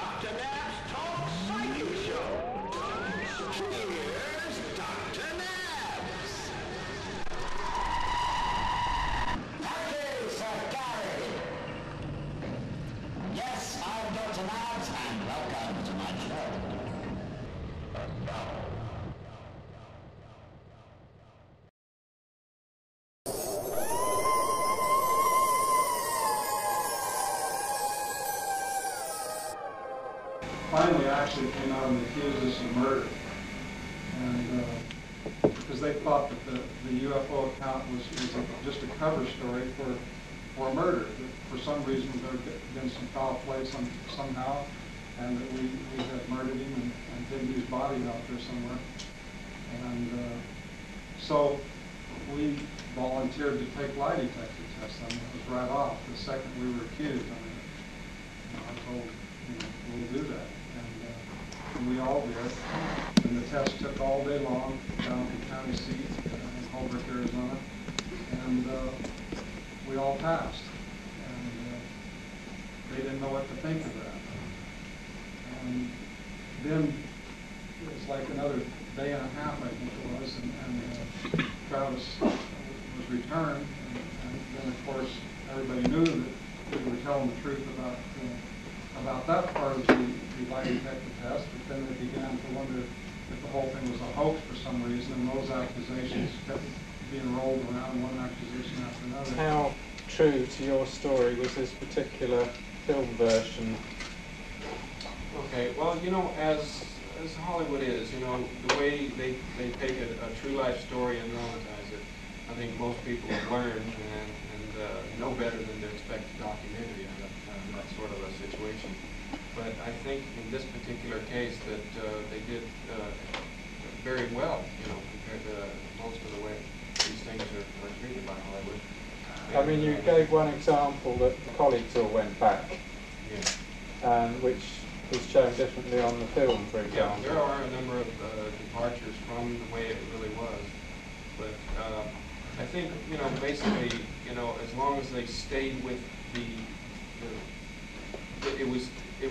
Dr. Nab's Talk Psychic Show. Here's Dr. Nabs. Okay, Sir Gary. Yes, I'm Dr. Nabs, and welcome to my show. And now, finally actually came out and accused us of murder. And because they thought that the UFO account was just a cover story for a murder. That for some reason there had been some foul play somehow, and that we had murdered him and hidden his body out there somewhere. And so we volunteered to take lie detector tests. I mean, it was right off the second we were accused. I mean, I told, we'll do that. And we all did. And the test took all day long down at the county seat in Holbrook, Arizona. And we all passed. And they didn't know what to think of that. And then it was like another day and a half, I think it was, and Travis was returned. And then, of course, everybody knew that we were telling the truth about that part of the lie detector test, but then they began to wonder if the whole thing was a hoax for some reason, and those accusations kept being rolled around, one accusation after another. How true to your story was this particular film version? Okay, well, as Hollywood is, the way they take a true life story and dramatize it, I think most people have learned and know better than to expect a documentary out of that sort of a situation. But I think in this particular case that they did very well, compared to most of the way these things are treated by Hollywood. I mean, you gave one example that the colleagues all went back, which was shown differently on the film, for example. Yeah, there are a number of departures from the way it really was. But I think, basically, as long as they stayed with it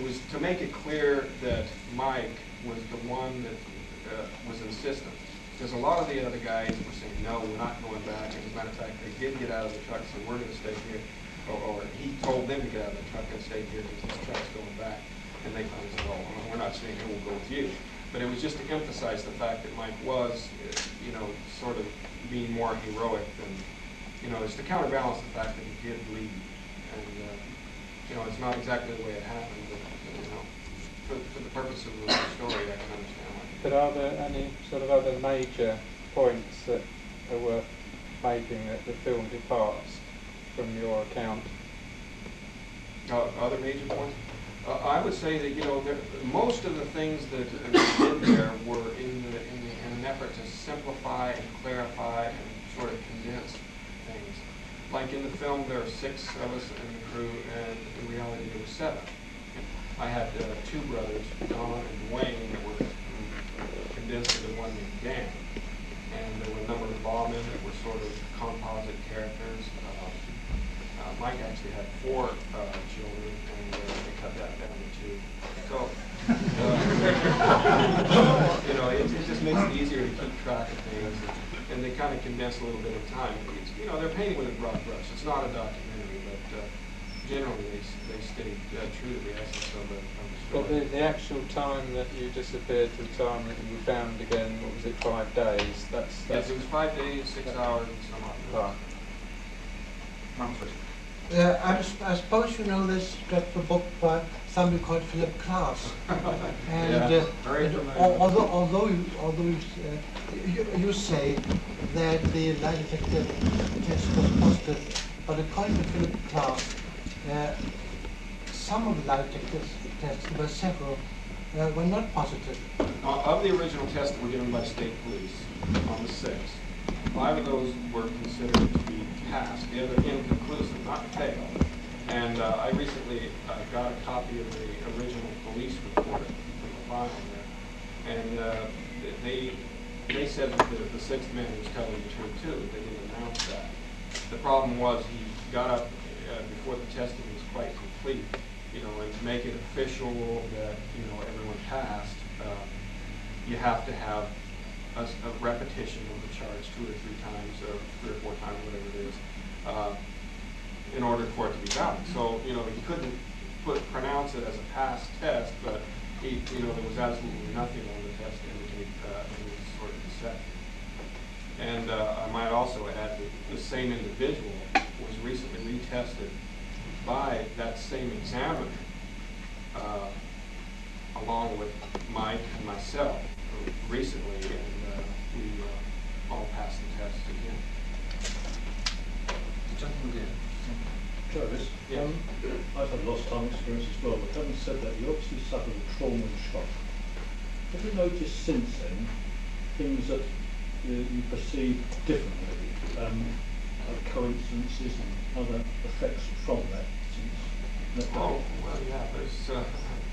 was to make it clear that Mike was the one that was insistent. Because a lot of the other guys were saying, no, we're not going back. As a matter of fact, they did get out of the truck and said, we're going to stay here. Or he told them to get out of the truck and stay here because his truck's going back. And they finally said, well, we're not staying here, we'll go with you. But it was just to emphasize the fact that Mike was, sort of being more heroic than, it's to counterbalance the fact that he did leave. And, it's not exactly the way it happened, but, for the purpose of the story, I can understand why. But are there any sort of other major points that are worth making that the film departs from your account? Other major points? I would say that, most of the things that we did there were in an effort to simplify and clarify and sort of condense things. Like in the film, there are 6 of us in the crew, and in reality, there were 7. I had 2 brothers, Don and Dwayne, that were condensed into one named Dan. And there were a number of lawmen that were sort of composite characters. Mike actually had 4 children, and they cut that down to 2. So, it just makes it easier to keep track of things, and they kind of condense a little bit of time. They're painting with a broad brush. It's not a documentary, but generally they stayed true to the essence of the story. But the actual time that you disappeared to the time that you were found again, what was it, 5 days? Yes, it was 5 days, 6 hours, and some odd. I suppose you know this, that's a book by somebody called Philip Klass. And although you say that the lie detector test was positive, but according to Philip Klass, some of the lie detector tests, there were several, were not positive. Of the original tests that were given by state police on the 6th, 5 of those were considered to be passed, the other inconclusive, not failed. And I recently got a copy of the original police report from the file there, and they said that the 6th man was telling the truth too. They didn't announce that. The problem was he got up before the testing was quite complete, you know, and to make it official that, you know, everyone passed, you have to have a repetition of the charge 2 or 3 times, or 3 or 4 times, whatever it is, in order for it to be valid. So, you know, he couldn't pronounce it as a pass test, but he, you know, there was absolutely nothing on the test to indicate any sort of deception. And I might also add that the same individual was recently retested by that same examiner, along with Mike and myself recently, and we all passed the test again. Gentleman here. Travis, Yeah. I've had lost time experience as well, but having said that, you obviously suffered a trauma and shock. Have you noticed since then things that you perceive differently, like coincidences and other effects from that since that day? Oh, well, yeah, there's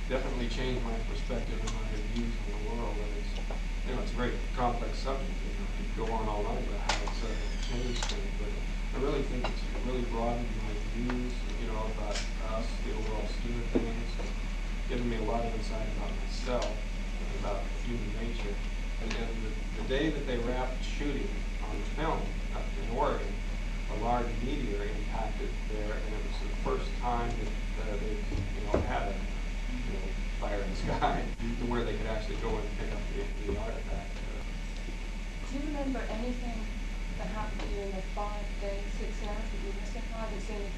definitely changed my perspective and my views on the world, and it's, you know, it's a very complex subject. You know, you could go on all night about how it's changed things, but I really think it's really broadened my views, you know, about us, the overall scheme of things, given me a lot of insight about myself and about human nature. And then the day that they wrapped shooting on film up in Oregon, a large meteor impacted there, and it was the first time that they, you know, had a, you know, fire in the sky to where they could actually go and pick up the artifact. Do you remember anything that happened to you in the 5 days, 6 hours that you missed? I haven't seen it.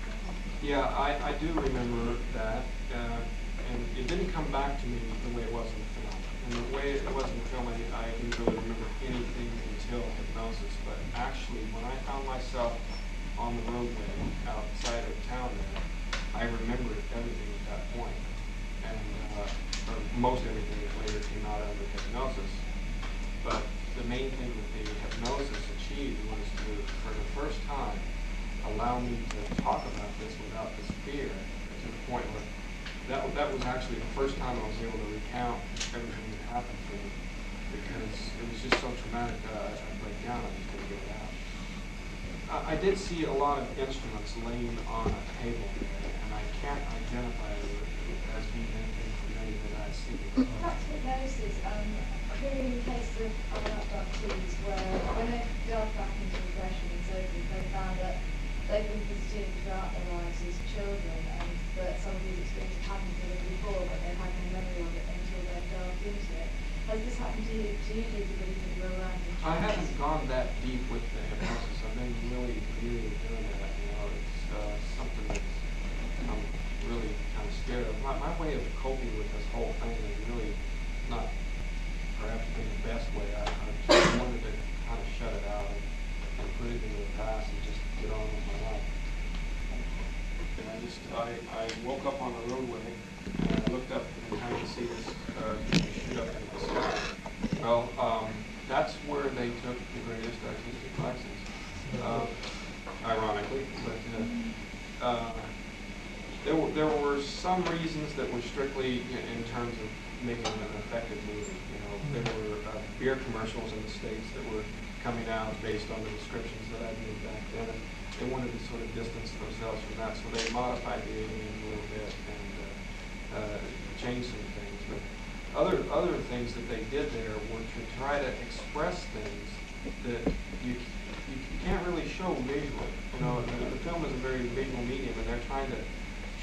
Yeah, I do remember that, and it didn't come back to me the way it was in the film. And the way it was in the film, I didn't really remember anything until hypnosis. But actually, when I found myself on the roadway outside of town there, I remembered everything at that point, and or most everything that later came out under hypnosis. But the main thing that the hypnosis achieved was to, for the first time, allow me to talk about this without this fear, to the point where that was actually the first time I was able to recount everything that happened to me, because it was just so traumatic that I break down. I just couldn't get it out. I did see a lot of instruments laying on a table there, and I can't identify it as being anything familiar that I've seen. Perhaps hypnosis, hearing cases of other abductees where when they delved back into regression and so forth, they found that they've been visited throughout their lives as children, and that some of these experiences happened to them before, but they had no memory of it until they delved into it. Has this happened to you? Do you believe that you're around? I haven't gone that deep with the hypnosis. I've been really doing that. You know, it's something that I'm really kind of scared of. My way of coping with this whole thing is really not perhaps been the best way. I just wanted to kind of shut it out and put it into the past and just get on with my life. And I woke up on the roadway and I looked up and kind of see this shoot up into the sky. Well, that's where they took the greatest artistic license, ironically. But there were some reasons that were strictly in terms of making an effective movie. You know, there were beer commercials in the States that were coming out based on the descriptions that I made back then. They wanted to sort of distance themselves from that, so they modified the alien a little bit and changed some things. But other things that they did there were to try to express things that you can't really show visually. You know, the film is a very visual medium, and they're trying to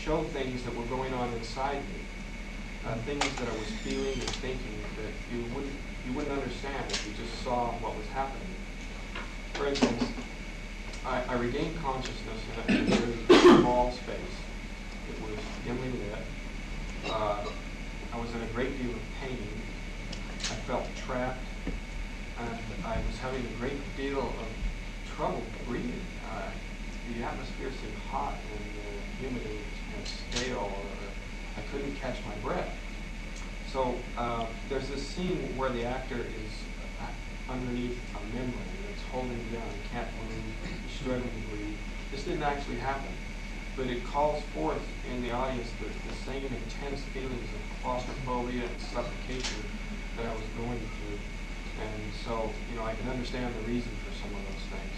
show things that were going on inside me, things that I was feeling and thinking that you wouldn't understand if you just saw what was happening. For instance, I regained consciousness in a very small space. It was dimly lit. I was in a great deal of pain. I felt trapped, and I was having a great deal of trouble breathing. The atmosphere seemed hot and humid and stale. I couldn't catch my breath. So there's this scene where the actor is underneath a membrane that's holding you down. You can't move, you're struggling to breathe. This didn't actually happen, but it calls forth in the audience the same intense feelings of claustrophobia and suffocation that I was going through. And so, you know, I can understand the reason for some of those things.